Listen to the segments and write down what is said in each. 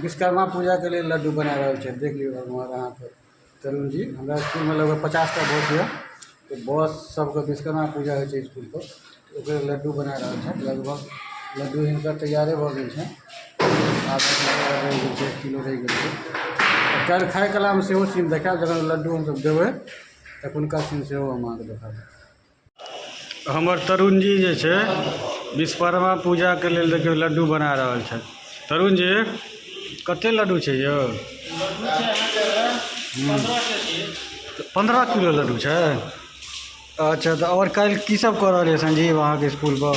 विश्वकर्मा पूजा के लिए लड्डू बना रहे थे। देख लियो हमारे यहाँ पर तरुण जी हमारा स्कूल में लगभग 50 का बस है, तो बस सबके विश्वकर्मा पूजा हो स्कूल पर, तो लड्डू बना रहे थे। लगभग लड्डू हिनकर तैयारे हो गए हैं, आधा किलो रह गए। कल खाए कला में सेहो सीन देखा, जब लड्डू हम सब देवे तखुनका सीन से हम अहाँके देखा। हमर तरुण जी जे छै विश्वकर्मा पूजा के लेल देखियो लड्डू बना रहल छै। तरुण जी कते लड्डू छै यौ? 15 किलो लड्डू छै। अच्छा, तो और कल की सब कर रहे संजीव अहाँ के स्कूल पर?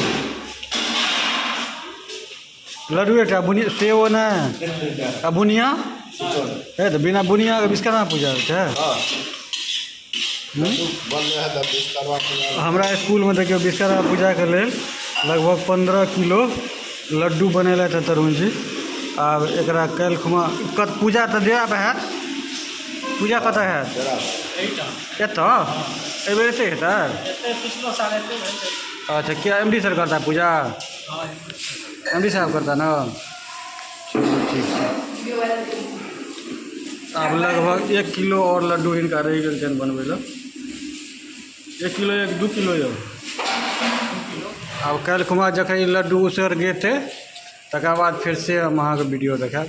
लड्डू एकटा बुनिया सेव ने आ बुनिया है, तो बिना बुनिया के विश्वकर्मा पूजा छै। हमरा स्कूल में देखियो विश्वकर्मा पूजा के लेल लगभग 15 किलो लड्डू बनेला थे तरुण जी। आब एकरा कल खुमा पूजा तो देब हैत, पूजा कत हैत? एतऽ एबेर एते हेतै? अच्छा, क्या एमडी सर करता पूजा? एमडी साहब करता ना? ठीक है। अब लगभग 1 किलो और लड्डू इनका रह गए बनबे ला। 1 किलो 1-2 किलो यौ। अब कल खुमा जखन लड्डू उसर गए थे तकर बाद फिर से हम अहाँ के वीडियो देखा।